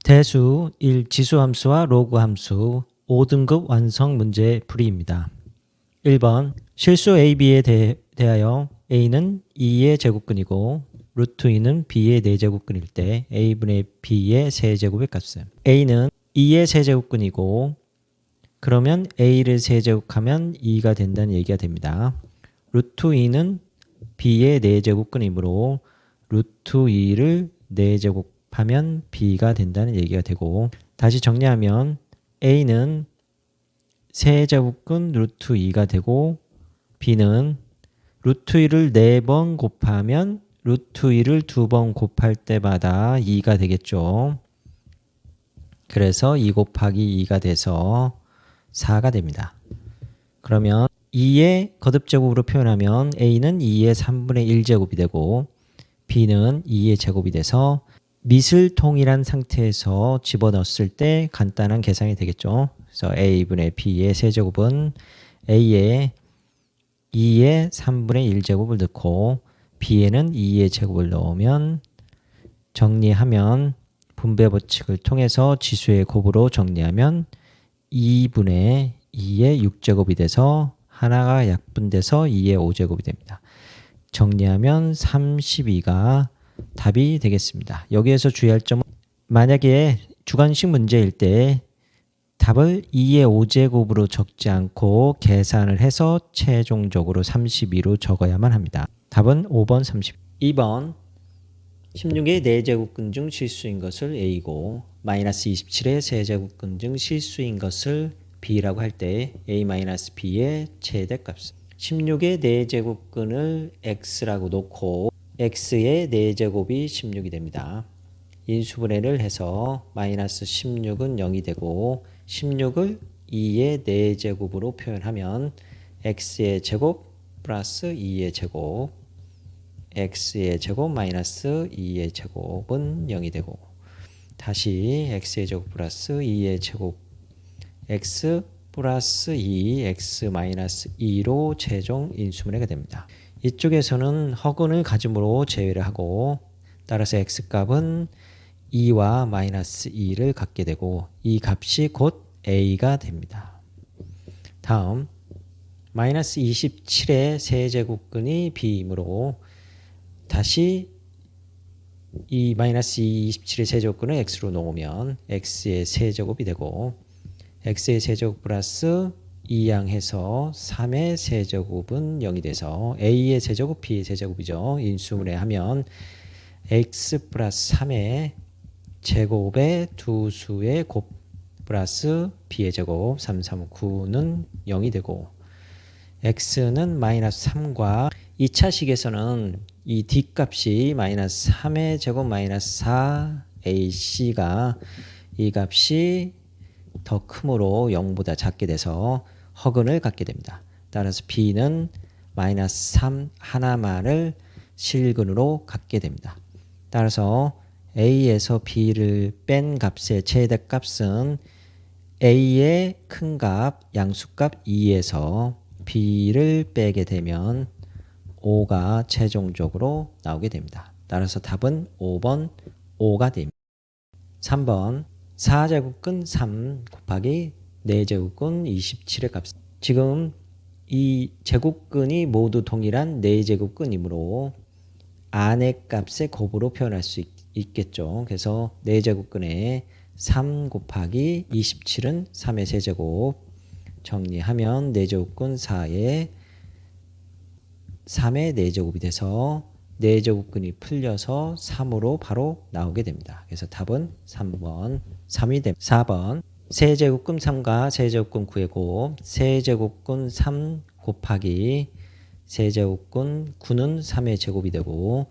대수 1 지수함수와 로그함수 5등급 완성 문제 풀이입니다. 1번 실수 AB에 대하여 A는 2의 제곱근이고 루트 2는 B의 4제곱근일 때 A분의 B의 세제곱의 값은 A는 2의 세제곱근이고 그러면 A를 세제곱하면 2가 된다는 얘기가 됩니다. 루트 2는 B의 4제곱근이므로 루트 2를 4제곱하면 B가 된다는 얘기가 되고 다시 정리하면 A는 세제곱근 루트 2가 되고 B는 루트 2를 4번 곱하면 루트 2를 2번 곱할 때마다 2가 되겠죠. 그래서 2 곱하기 2가 돼서 4가 됩니다. 그러면 2의 거듭제곱으로 표현하면 A는 2의 3분의 1제곱이 되고 B는 2의 제곱이 돼서 미슬통일한 상태에서 집어넣었을 때 간단한 계산이 되겠죠. 그래서 A분의 B의 세제곱은 A의 2의 3분의 1제곱을 넣고 B에는 2의 제곱을 넣으면 정리하면 분배 법칙을 통해서 지수의 곱으로 정리하면 2분의 2의 6제곱이 돼서 하나가 약분돼서 2의 5제곱이 됩니다. 정리하면 32가 답이 되겠습니다. 여기에서 주의할 점은 만약에 주관식 문제일 때 답을 2의 5제곱으로 적지 않고 계산을 해서 최종적으로 32로 적어야만 합니다. 답은 5번 32번 16의 4제곱근 중 실수인 것을 A고 마이너스 27의 세제곱근 중 실수인 것을 B라고 할 때 A-B의 최대값은 16의 4제곱근을 X라고 놓고 X의 4제곱이 16이 됩니다. 인수분해를 해서 마이너스 16은 0이 되고 16을 2의 4제곱으로 표현하면 X의 제곱 플러스 2의 제곱 X의 제곱 마이너스 2의 제곱은 0이 되고 다시 X의 제곱 플러스 2의 제곱 X 플러스 2 X 마이너스 2로 최종 인수분해가 됩니다. 이쪽에서는 허근을 가짐으로 제외를 하고 따라서 X값은 2와 마이너스 2를 갖게 되고 이 값이 곧 A가 됩니다. 다음 마이너스 27의 세제곱근이 B이므로 다시 이 마이너스 27의 세제곱근을 X로 놓으면 X의 세제곱이 되고 X의 세제곱 플러스 2양해서 3의 세제곱은 0이 돼서 A의 세제곱 B의 세제곱이죠. 인수분해하면 X 플러스 3의 제곱의 두 수의 곱 플러스 B의 제곱 3, 3, 9는 0이 되고 X는 마이너스 3과 2차 식에서는 이 D값이 마이너스 3의 제곱 마이너스 4 AC가 이 값이 더 크므로 0보다 작게 돼서 허근을 갖게 됩니다. 따라서 B는 마이너스 3 하나만을 실근으로 갖게 됩니다. 따라서 A에서 B를 뺀 값의 최대값은 A의 큰 값, 양수값 2에서 B를 빼게 되면 5가 최종적으로 나오게 됩니다. 따라서 답은 5번 5가 됩니다. 3번 4제곱근 3 곱하기 4제곱근 27의 값. 지금 이 제곱근이 모두 동일한 4제곱근이므로 안의 값의 곱으로 표현할 수 있겠죠. 그래서 4제곱근에 3 곱하기 27은 3의 세제곱 정리하면 4제곱근 4에 3의 4제곱이 돼서 4제곱근이 풀려서 3으로 바로 나오게 됩니다. 그래서 답은 3번 3이 됩니다. 4번 세제곱근 3과 세제곱근 9의 곱 세제곱근 3 곱하기 세제곱근 9는 3의 제곱이 되고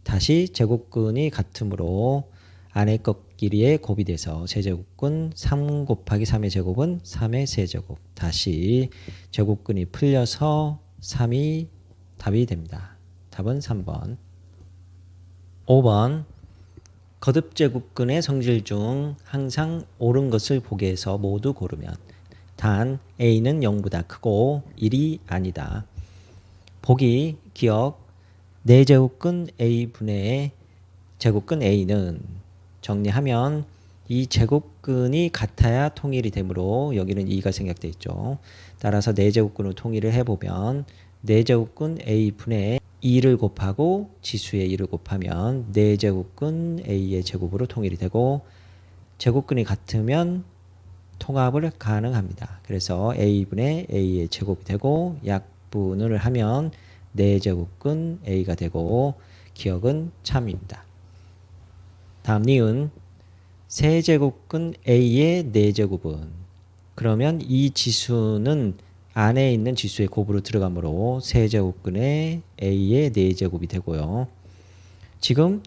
다시 제곱근이 같으므로 안의 것끼리의 곱이 돼서 세제곱근 3 곱하기 3의 제곱은 3의 세제곱 다시 제곱근이 풀려서 3이 답이 됩니다. 답은 3번 5번 거듭제곱근의 성질 중 항상 옳은 것을 보기 위해서 모두 고르면 단 A는 0보다 크고 1이 아니다. 보기 기억 4제곱근 A분의 제곱근 A는 정리하면 이 제곱근이 같아야 통일이 되므로 여기는 2가 생략되어 있죠. 따라서 4제곱근을 통일을 해보면 4제곱근 A분의 2를 곱하고 지수의 2를 곱하면 4제곱근 A의 제곱으로 통일이 되고 제곱근이 같으면 통합을 가능합니다. 그래서 A분의 A의 제곱이 되고 약분을 하면 4제곱근 A가 되고 기억은 참입니다. 다음 니은 세제곱근 A의 4제곱은 그러면 이 지수는 안에 있는 지수의 곱으로 들어가므로 세제곱근의 A의 4제곱이 되고요. 지금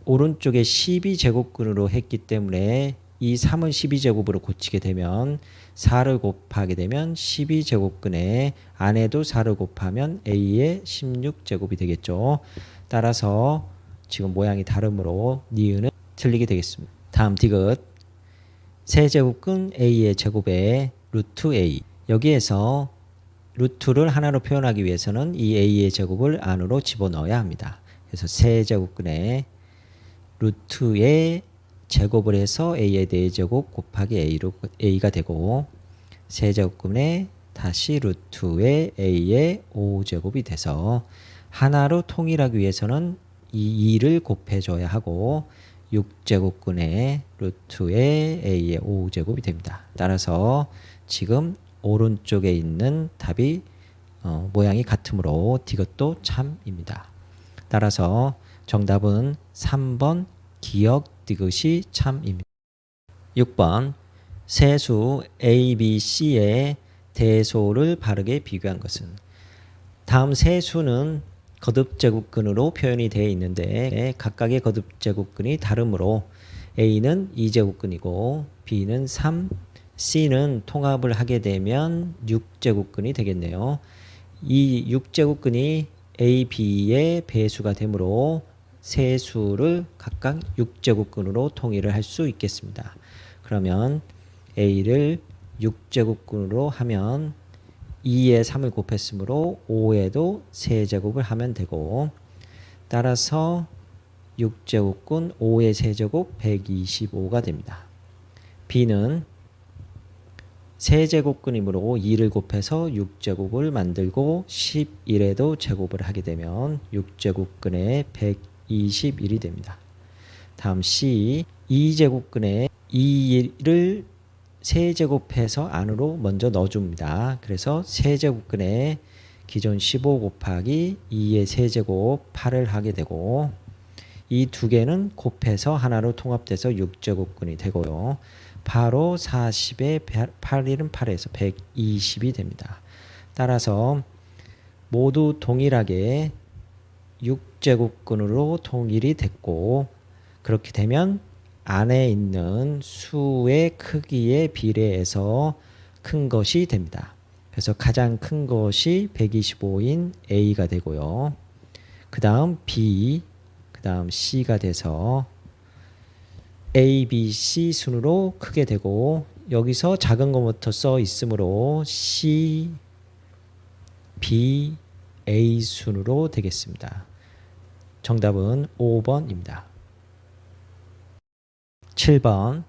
오른쪽에 12제곱근으로 했기 때문에 이 3은 12제곱으로 고치게 되면 4를 곱하게 되면 12제곱근에 안에도 4를 곱하면 A의 16제곱이 되겠죠. 따라서 지금 모양이 다르므로 니은은 틀리게 되겠습니다. 다음 디귿 세제곱근 A의 제곱에 루트 A 여기에서 루트를 하나로 표현하기 위해서는 이 A의 제곱을 안으로 집어넣어야 합니다. 그래서 세제곱근에 루트의 제곱을 해서 A의 4제곱 곱하기 A가 되고 세제곱근에 다시 루트의 A의 5제곱이 돼서 하나로 통일하기 위해서는 이 2를 곱해줘야 하고 6제곱근의 루트의 A의 5제곱이 됩니다. 따라서 지금 오른쪽에 있는 답이 모양이 같으므로 디귿도 참입니다. 따라서 정답은 3번 기역 디귿이 참입니다. 6번 세수 A, B, C의 대소를 바르게 비교한 것은 다음 세수는 거듭제곱근으로 표현이 되어 있는데 각각의 거듭제곱근이 다르므로 A는 2제곱근이고 B는 3, C는 통합을 하게 되면 6제곱근이 되겠네요. 이 6제곱근이 A, B의 배수가 되므로 세수를 각각 6제곱근으로 통일을 할 수 있겠습니다. 그러면 A를 6제곱근으로 하면 2에 3을 곱했으므로 5에도 세제곱을 하면 되고 따라서 6제곱근 5의 세제곱 125가 됩니다. B는 세제곱근이므로 2를 곱해서 6제곱을 만들고 11에도 제곱을 하게 되면 6제곱근에 121이 됩니다. 다음 C 2제곱근에 2를 세제곱해서 안으로 먼저 넣어줍니다. 그래서 세제곱근에 기존 15 곱하기 2의 세제곱 8을 하게 되고 이 두 개는 곱해서 하나로 통합돼서 6제곱근이 되고요. 바로 40에 8일은 8에서 120이 됩니다. 따라서 모두 동일하게 6제곱근으로 통일이 됐고 그렇게 되면 안에 있는 수의 크기에 비례해서 큰 것이 됩니다. 그래서 가장 큰 것이 125인 A가 되고요. 그 다음 B, 그 다음 C가 돼서 A, B, C 순으로 크게 되고 여기서 작은 것부터 써 있으므로 C, B, A 순으로 되겠습니다. 정답은 5번입니다. 7번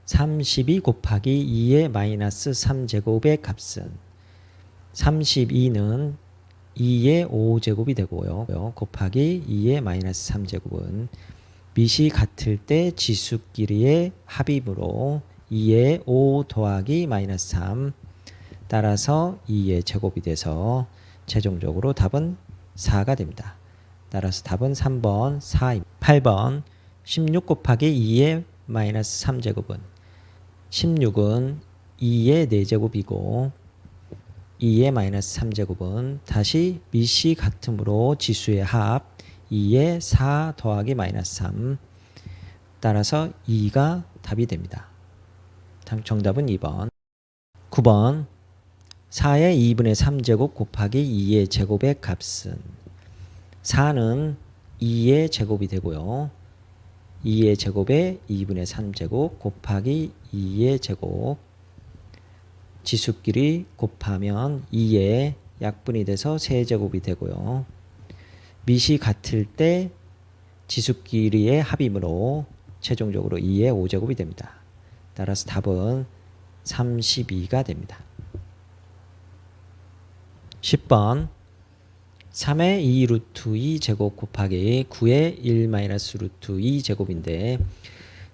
32 곱하기 2의 마이너스 3제곱의 값은 32는 2의 5제곱이 되고요. 곱하기 2의 마이너스 3제곱은 밑이 같을 때 지수끼리의 합이므로 2의 5 더하기 마이너스 3 따라서 2의 제곱이 돼서 최종적으로 답은 4가 됩니다. 따라서 답은 3번 4입니다. 8번 16 곱하기 2의 마이너스 3제곱은 16은 2의 4제곱이고 2의 마이너스 3제곱은 다시 밑이 같으므로 지수의 합 2의 4 더하기 마이너스 3 따라서 2가 답이 됩니다. 정답은 2번. 9번 4의 2분의 3제곱 곱하기 2의 제곱의 값은 4는 2의 제곱이 되고요. 2의 제곱에 2분의 3제곱 곱하기 2의 제곱 지수끼리 곱하면 2의 약분이 돼서 세제곱이 되고요. 밑이 같을 때 지수끼리의 합이므로 최종적으로 2의 5제곱이 됩니다. 따라서 답은 32가 됩니다. 10번 3의 2 루트 2 제곱 곱하기 9의 1 마이너스 루트 2 제곱인데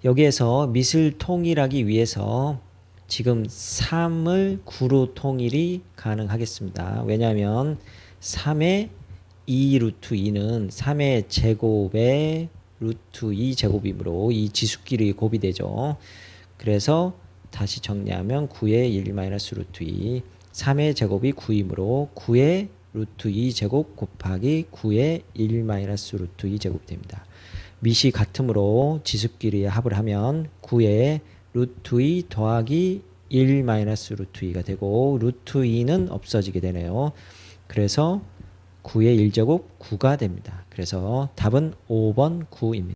여기에서 밑을 통일하기 위해서 지금 3을 9로 통일이 가능하겠습니다. 왜냐하면 3의 2 루트 2는 3의 제곱의 루트 2 제곱이므로 이 지수끼리 곱이 되죠. 그래서 다시 정리하면 9의 1 마이너스 루트 2 3의 제곱이 9이므로 9의 루트 2 제곱 곱하기 9의 1 마이너스 루트 2 제곱이 됩니다. 밑이 같으므로 지수끼리 합을 하면 9의 루트 2 더하기 1 마이너스 루트 2가 되고 루트 2는 없어지게 되네요. 그래서 9의 1제곱 9가 됩니다. 그래서 답은 5번 9입니다.